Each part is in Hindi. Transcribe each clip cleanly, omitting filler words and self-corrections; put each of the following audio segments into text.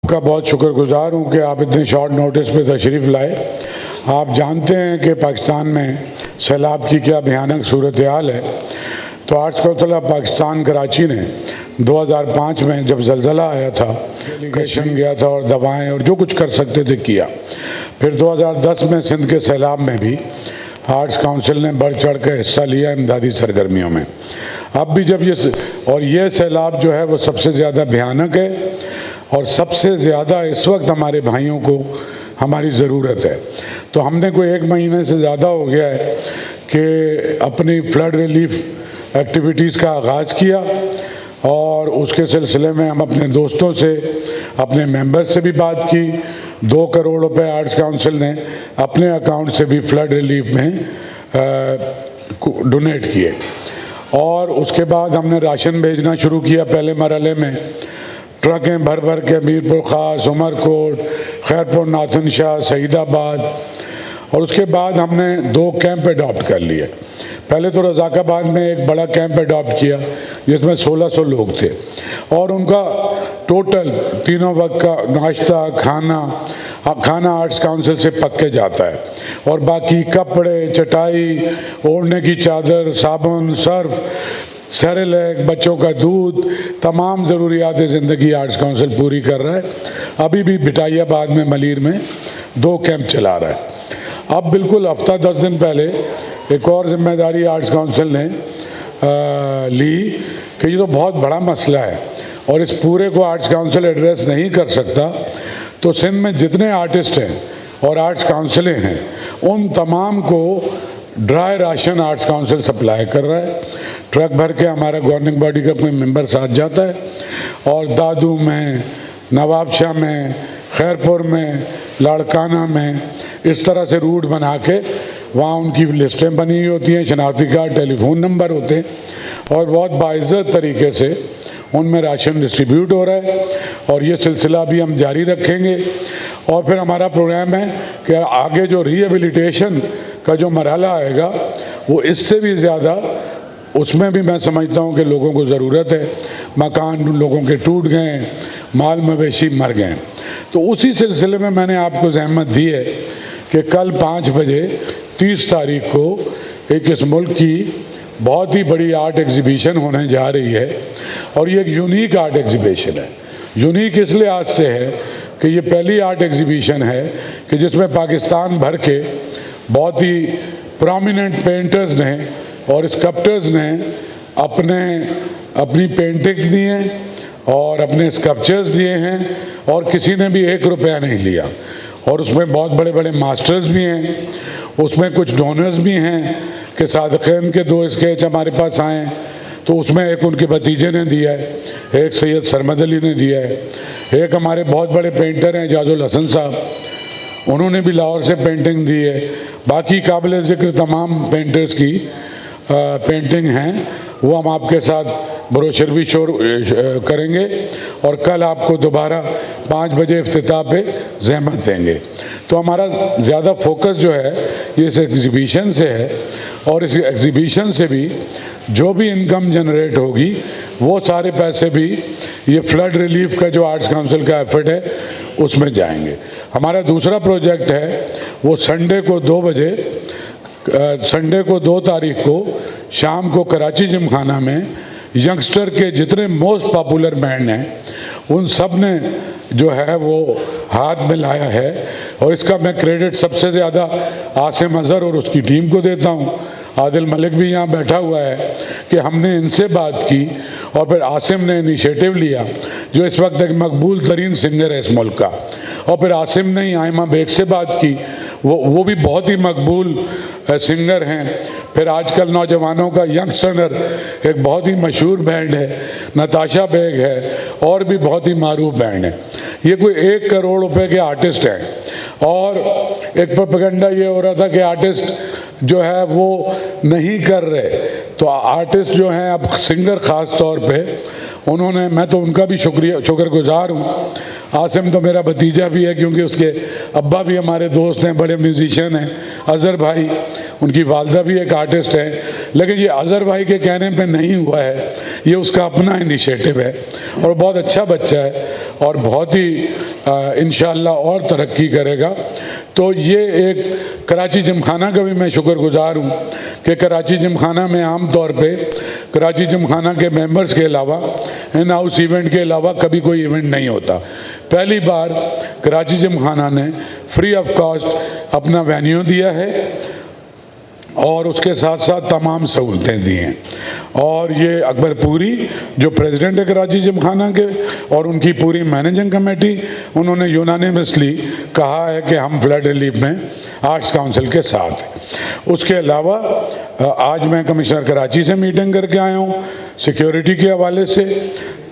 आपका बहुत शुक्रगुजार हूँ कि आप इतने शॉर्ट नोटिस पे तशरीफ़ लाए। आप जानते हैं कि पाकिस्तान में सैलाब की क्या भयानक सूरत हाल है। तो arts council of Pakistan Karachi ने 2005 में जब ज़लज़ला आया था, डेलीगेशन गया था और दवाएं और जो कुछ कर सकते थे किया। फिर 2010 में सिंध के सैलाब में भी आर्ट्स काउंसिल ने बढ़ चढ़ कर हिस्सा लिया इमदादी सरगर्मियों में। अब भी जब ये सैलाब जो है वो सबसे ज़्यादा भयानक है और सबसे ज़्यादा इस वक्त हमारे भाइयों को हमारी ज़रूरत है। तो हमने कोई 1 महीने से ज़्यादा हो गया है कि अपनी फ्लड रिलीफ एक्टिविटीज़ का आगाज़ किया और उसके सिलसिले में हम अपने दोस्तों से, अपने मेंबर से भी बात की। 2 करोड़ रुपए आर्ट्स काउंसिल ने अपने अकाउंट से भी फ्लड रिलीफ में डोनेट किए और उसके बाद हमने राशन भेजना शुरू किया। पहले मरहले में ट्रकें भर भर के मीरपुर ख़ास, उमरकोट, खैरपुर, नाथन शाह, सईदाबाद, और उसके बाद हमने 2 कैंप अडॉप्ट कर लिए। पहले तो रज़ाकाबाद में एक बड़ा कैंप अडॉप्ट किया जिसमें 1600 लोग थे और उनका टोटल तीनों वक्त का नाश्ता खाना आर्ट्स काउंसिल से पक्के जाता है और बाकी कपड़े, चटाई, ओढ़ने की चादर, साबुन, सर्फ, सेरेलैक, बच्चों का दूध, तमाम ज़रूरियात ज़िंदगी आर्ट्स काउंसिल पूरी कर रहा है। अभी भी बिटाइयाबाद में, मलीर में 2 कैंप चला रहा है। अब बिल्कुल हफ्ता 10 दिन पहले एक और जिम्मेदारी आर्ट्स काउंसिल ने ली कि ये तो बहुत बड़ा मसला है और इस पूरे को आर्ट्स काउंसिल एड्रेस नहीं कर सकता, तो सिंध में जितने आर्टिस्ट हैं और आर्ट्स काउंसिलें हैं उन तमाम को dry ration arts council supply कर रहा है। ट्रक भर के हमारा गवर्निंग बॉडी का कोई मेंबर साथ जाता है और दादू में, नवाबशाह में, खैरपुर में, लाड़काना में इस तरह से रूट बना के वहाँ उनकी लिस्टें बनी हुई होती हैं, शनाख्ती कार्ड, टेलीफोन नंबर होते हैं और बहुत बाइज़्ज़त तरीके से उनमें राशन डिस्ट्रीब्यूट हो रहा है और ये सिलसिला भी हम जारी रखेंगे। और फिर हमारा प्रोग्राम है कि आगे जो रिहेबिलिटेशन का जो मरहला आएगा वो इससे भी ज़्यादा, उसमें भी मैं समझता हूँ कि लोगों को ज़रूरत है। मकान लोगों के टूट गए, माल मवेशी मर गए। तो उसी सिलसिले में मैंने आपको ज़हमत दी है कि कल 5 बजे 30 तारीख को एक इस मुल्क की बहुत ही बड़ी आर्ट एग्जीबिशन होने जा रही है और ये एक यूनिक आर्ट एग्जीबिशन है। यूनिक इस लिहाज से है कि ये पहली आर्ट एग्जीबिशन है कि जिसमें पाकिस्तान भर के बहुत ही प्रोमिनेंट पेंटर्स ने और स्कल्पटर्स ने अपनी पेंटिंग्स दी हैं और अपने स्कल्पचर्स दिए हैं और किसी ने भी 1 रुपया नहीं लिया। और उसमें बहुत बड़े बड़े मास्टर्स भी हैं, उसमें कुछ डोनर्स भी हैं कि सादक़ीन के 2 स्केच हमारे पास आए, तो उसमें एक उनके भतीजे ने दिया है, एक सैयद सरमद अली ने दिया है, एक हमारे बहुत बड़े पेंटर हैं जाजुल हसन साहब, उन्होंने भी लाहौर से पेंटिंग दी है। बाकी काबिल ज़िक्र तमाम पेंटर्स की पेंटिंग हैं, वो हम आपके साथ ब्रोशर भी शोर करेंगे और कल आपको दोबारा 5 बजे इफ्तिताह पे ज़हमत देंगे। तो हमारा ज़्यादा फोकस जो है ये इस एग्ज़िबिशन से है और इस एग्ज़िबिशन से भी जो भी इनकम जनरेट होगी वो सारे पैसे भी ये फ्लड रिलीफ का जो आर्ट्स काउंसिल का एफर्ट है उसमें जाएंगे। हमारा दूसरा प्रोजेक्ट है वो संडे को 2 तारीख को शाम को कराची जिमखाना में यंगस्टर के जितने मोस्ट पॉपुलर बैंड हैं उन सब ने जो है वो हाथ में लाया है और इसका मैं क्रेडिट सबसे ज़्यादा आसिम अज़हर और उसकी टीम को देता हूँ। आदिल मलिक भी यहाँ बैठा हुआ है कि हमने इनसे बात की और फिर आसिम ने इनिशिएटिव लिया जो इस वक्त एक मकबूल तरीन सिंगर है इस मुल्क का, और फिर आसिम ने ही आयमा बेग से बात की, वो भी बहुत ही मकबूल सिंगर हैं। फिर आजकल नौजवानों का यंगस्टर एक बहुत ही मशहूर बैंड है, नताशा बेग है, और भी बहुत ही मारूफ बैंड है। ये कोई 1 करोड़ रुपए के आर्टिस्ट हैं और एक प्रोपेगेंडा ये हो रहा था कि आर्टिस्ट जो है वो नहीं कर रहे, तो आर्टिस्ट जो हैं अब सिंगर ख़ास तौर पे उन्होंने, मैं तो उनका भी शुक्रगुजार हूँ। आसिम तो मेरा भतीजा भी है क्योंकि उसके अब्बा भी हमारे दोस्त हैं, बड़े म्यूज़िशियन हैं। अज़हर भाई, उनकी वालदा भी एक आर्टिस्ट है। लेकिन ये अज़हर भाई के कहने पे नहीं हुआ है, ये उसका अपना इनिशिएटिव है और बहुत अच्छा बच्चा है और बहुत ही इंशाअल्लाह और तरक्की करेगा। तो ये एक कराची जिमखाना का भी मैं शुक्रगुजार हूँ कि कराची जिमखाना में आम तौर पे कराची जिमखाना के मेंबर्स के अलावा इन हाउस इवेंट के अलावा कभी कोई इवेंट नहीं होता। पहली बार कराची जिमखाना ने फ्री ऑफ कॉस्ट अपना वेन्यू दिया है और उसके साथ साथ तमाम सहूलतें दी हैं। और ये अकबरपुरी जो प्रेसिडेंट है कराची जिमखाना के और उनकी पूरी मैनेजिंग कमेटी, उन्होंने यूनानिमसली कहा है कि हम फ्लड रिलीफ में आर्ट्स काउंसिल के साथ हैं। उसके अलावा आज मैं कमिश्नर कराची से मीटिंग करके आया हूँ सिक्योरिटी के हवाले से।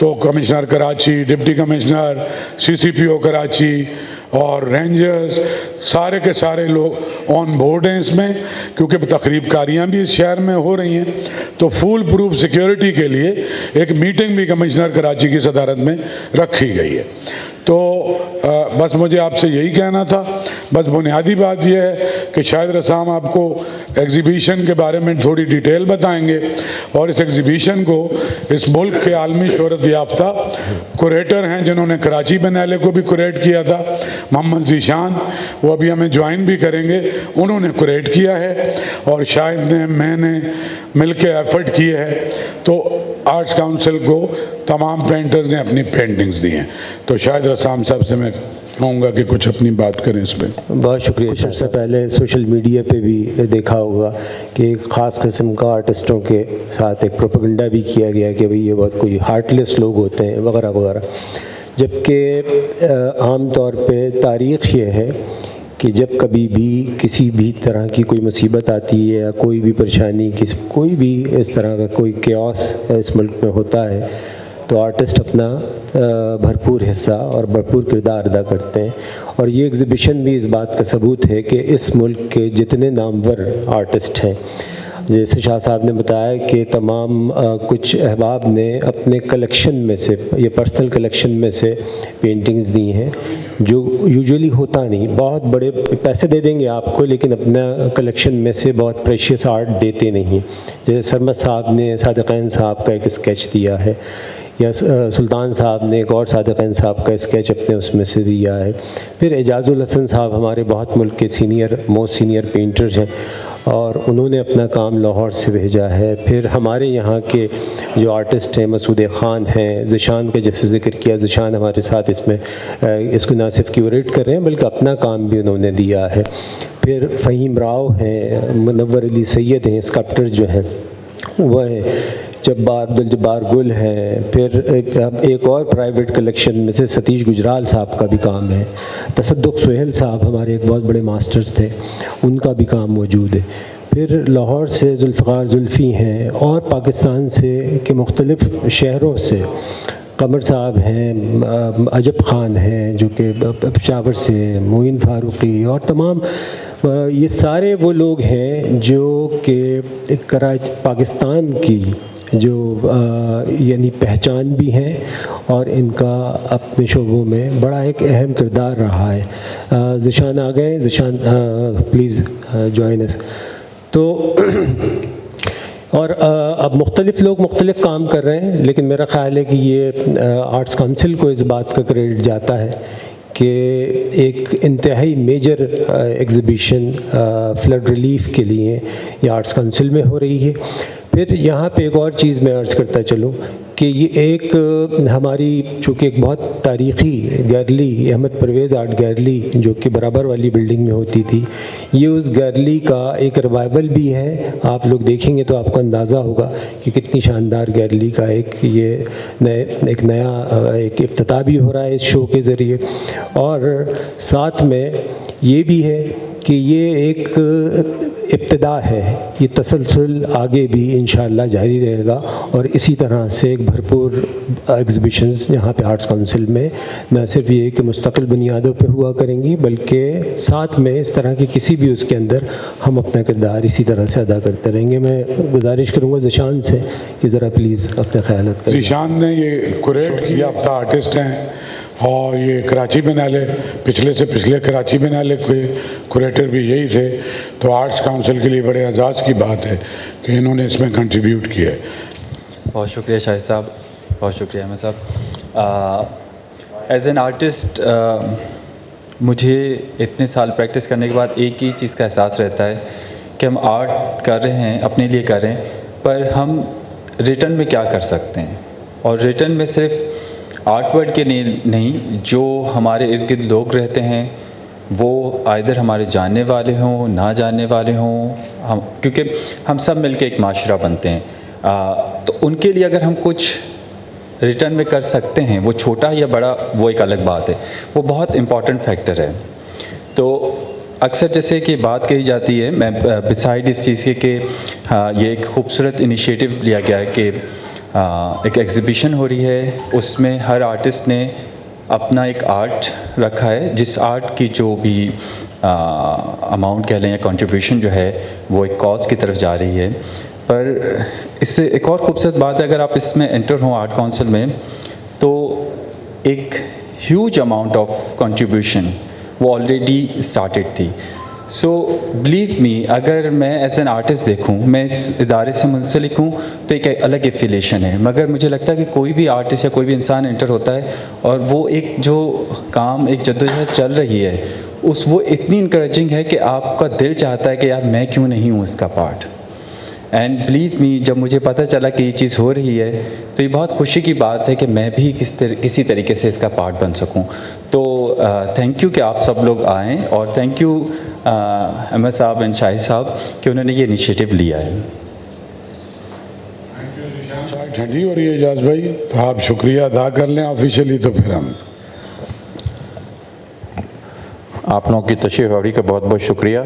तो commissioner Karachi, deputy commissioner, CCPO Karachi और रेंजर्स सारे के सारे लोग ऑन बोर्ड हैं इसमें, क्योंकि तकरीबकारियाँ भी इस शहर में हो रही हैं। तो फुल प्रूफ सिक्योरिटी के लिए एक मीटिंग भी कमिश्नर कराची की सदारत में रखी गई है। तो बस मुझे आपसे यही कहना था। बस बुनियादी बात यह है कि शायद रसाम आपको एग्ज़िबिशन के बारे में थोड़ी डिटेल बताएंगे और इस एग्ज़िबिशन को इस मुल्क के आलमी शोहरत याफ्ता कुरेटर हैं जिन्होंने कराची बिएनाले को भी कुरेट किया था, मोहम्मद ज़ीशान, वो अभी हमें ज्वाइन भी करेंगे, उन्होंने कुरेट किया है और शायद मैंने मिल के एफ़र्ट किए है। तो आर्ट्स काउंसिल को तमाम पेंटर्स ने अपनी पेंटिंग्स दी हैं। तो शायद रसाम साहब से मैं कहूँगा कि कुछ अपनी बात करें इस पर। बहुत शुक्रिया। सबसे पहले सोशल मीडिया पे भी देखा होगा कि एक ख़ास किस्म का आर्टिस्टों के साथ एक प्रोपेगेंडा भी किया गया कि भाई ये बहुत कोई हार्टलेस लोग होते हैं वगैरह वगैरह, जबकि आम तौर पे तारीख़ ये है कि जब कभी भी किसी भी तरह की कोई मुसीबत आती है या कोई भी परेशानी, कोई भी इस तरह का कोई केओस इस मुल्क में होता है, तो आर्टिस्ट अपना भरपूर हिस्सा और भरपूर किरदार अदा करते हैं। और ये एग्ज़िबिशन भी इस बात का सबूत है कि इस मुल्क के जितने नामवर आर्टिस्ट हैं, जैसे शाह साहब ने बताया कि तमाम कुछ अहबाब ने अपने कलेक्शन में से, ये पर्सनल कलेक्शन में से पेंटिंग्स दी हैं, जो यूजुअली होता नहीं। बहुत बड़े पैसे दे देंगे आपको लेकिन अपना कलेक्शन में से बहुत प्रेशियस आर्ट देते नहीं। जैसे सरमद साहब ने सादिक़ैन साहब का एक स्केच दिया है, या सुल्तान साहब ने एक और सादिक़ैन साहब का स्केच अपने उसमें से दिया है। फिर एजाजुल हसन साहब हमारे बहुत मुल्क के मोस्ट सीनियर पेंटर्स हैं और उन्होंने अपना काम लाहौर से भेजा है। फिर हमारे यहाँ के जो आर्टिस्ट हैं, मसूद ख़ान हैं, ज़िशान का जैसे ज़िक्र किया, ज़िशान हमारे साथ इसमें इसको ना सिर्फ क्यूरेट कर रहे हैं बल्कि अपना काम भी उन्होंने दिया है। फिर फ़हीम राव हैं, मुनव्वर अली सैयद हैं, स्कल्प्टर जो हैं वह हैं, अब्दुल जब्बार गुल हैं। फिर एक और प्राइवेट कलेक्शन में से सतीश गुजराल साहब का भी काम है। तसद्दुक़ सुहेल साहब हमारे एक बहुत बड़े मास्टर्स थे, उनका भी काम मौजूद है। फिर लाहौर से जुल्फ़िकार जुल्फ़ी हैं और पाकिस्तान से के मुख्तलिफ़ शहरों से कमर साहब हैं, अजब ख़ान हैं जो कि पेशावर से, मोइन फ़ारूक़ी और तमाम ये सारे वो लोग हैं जो कि पाकिस्तान की जो यानी पहचान भी हैं और इनका अपने शोबों में बड़ा एक अहम किरदार रहा है। ज़िशान आ गए, ज़िशान प्लीज़ जॉइन अस। तो और अब मुख्तलिफ़ लोग मुख्तलिफ़ काम कर रहे हैं, लेकिन मेरा ख़्याल है कि ये आर्ट्स काउंसिल को इस बात का क्रेडिट जाता है कि एक इंतहाई मेजर एग्ज़िबिशन फ्लड रिलीफ़ के लिए ये आर्ट्स काउंसिल में हो रही है। फिर यहाँ पे एक और चीज़ मैं अर्ज़ करता चलूँ कि ये एक हमारी चूँकि एक बहुत तारीख़ी gallery, Ahmed Parvez art gallery जो कि बराबर वाली बिल्डिंग में होती थी, ये उस गैलरी का एक रिवाइवल भी है। आप लोग देखेंगे तो आपको अंदाज़ा होगा कि कितनी शानदार गैलरी का एक नया इफ्तिताह भी हो रहा है इस शो के ज़रिए। और साथ में ये भी है कि ये एक इब्तिदा है, ये तसलसल आगे भी इंशाअल्लाह जारी रहेगा और इसी तरह से एक भरपूर एग्ज़िबिशंस यहाँ पे आर्ट्स काउंसिल में न सिर्फ ये कि मुस्तकिल बुनियादों पे हुआ करेंगी बल्कि साथ में इस तरह की किसी भी उसके अंदर हम अपना किरदार इसी तरह से अदा करते रहेंगे। मैं गुजारिश करूँगा ज़िशान से कि ज़रा प्लीज़ अपना ख्याल करें। ज़िशान ने ये कुरेट किया, आर्टिस्ट हैं और ये कराची बिनाले पिछले से पिछले कराची बिनाले के कुरेटर भी यही थे। तो आर्ट्स काउंसिल के लिए बड़े एजाज़ की बात है कि इन्होंने इसमें कंट्रीब्यूट किया है। बहुत शुक्रिया शाहिद साहब, बहुत शुक्रिया अहमद साहब। एज एन आर्टिस्ट मुझे इतने साल प्रैक्टिस करने के बाद एक ही चीज़ का एहसास रहता है कि हम आर्ट कर रहे हैं, अपने लिए कर रहे हैं, पर हम रिटर्न में क्या कर सकते हैं। और रिटर्न में सिर्फ आर्ट वर्ड के नहीं, जो हमारे इर्द गिर्द लोग रहते हैं वो आइदर हमारे जानने वाले हों, ना जानने वाले हों, हम क्योंकि हम सब मिलके एक माशरा बनते हैं। तो उनके लिए अगर हम कुछ रिटर्न में कर सकते हैं, वो छोटा या बड़ा वो एक अलग बात है, वो बहुत इम्पॉर्टेंट फैक्टर है। तो अक्सर जैसे कि बात कही जाती है, मैं बिसाइड इस चीज़ के कि हाँ, ये एक खूबसूरत इनिशिएटिव लिया गया है कि एक एग्ज़िबिशन हो रही है, उसमें हर आर्टिस्ट ने अपना एक आर्ट रखा है, जिस आर्ट की जो भी अमाउंट कह लें या कंट्रीब्यूशन जो है वो एक कॉज की तरफ जा रही है। पर इससे एक और खूबसूरत बात है, अगर आप इसमें एंटर हों आर्ट काउंसिल में, तो एक ह्यूज अमाउंट ऑफ कंट्रीब्यूशन वो ऑलरेडी स्टार्टेड थी। सो बिलीव मी, अगर मैं एज एन आर्टिस्ट देखूं, मैं इस इदारे से मुंसलिक हूं, तो एक अलग एफिलेशन है। मगर मुझे लगता है कि कोई भी आर्टिस्ट या कोई भी इंसान एंटर होता है और वो एक जो काम, एक जद्दोजहद चल रही है, वो इतनी इंकरेजिंग है कि आपका दिल चाहता है कि यार मैं क्यों नहीं हूँ इसका पार्ट। एंड बिलीव मी, जब मुझे पता चला कि ये चीज़ हो रही है तो ये बहुत खुशी की बात है कि मैं भी किसी तरीके से इसका पार्ट बन सकूं। तो थैंक यू कि आप सब लोग आएँ, और थैंक यू अहमद साहब एंड शाहिद साहब कि उन्होंने ये इनिशिएटिव लिया है। Thank you. और ये एजाज भाई, तो आप शुक्रिया अदा कर लें ऑफिशियली, तो फिर हम आप लोगों की तशरीफ़ आवरी का बहुत बहुत शुक्रिया।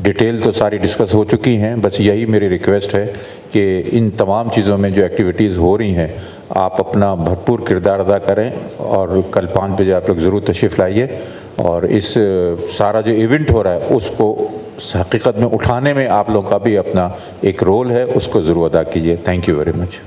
डिटेल तो सारी डिस्कस हो चुकी हैं, बस यही मेरी रिक्वेस्ट है कि इन तमाम चीज़ों में जो एक्टिविटीज़ हो रही हैं आप अपना भरपूर किरदार अदा करें, और कल 5 बजे आप लोग ज़रूर तशरीफ़ लाइए, और इस सारा जो इवेंट हो रहा है उसको हकीकत में उठाने में आप लोगों का भी अपना एक रोल है, उसको ज़रूर अदा कीजिए। Thank you very much.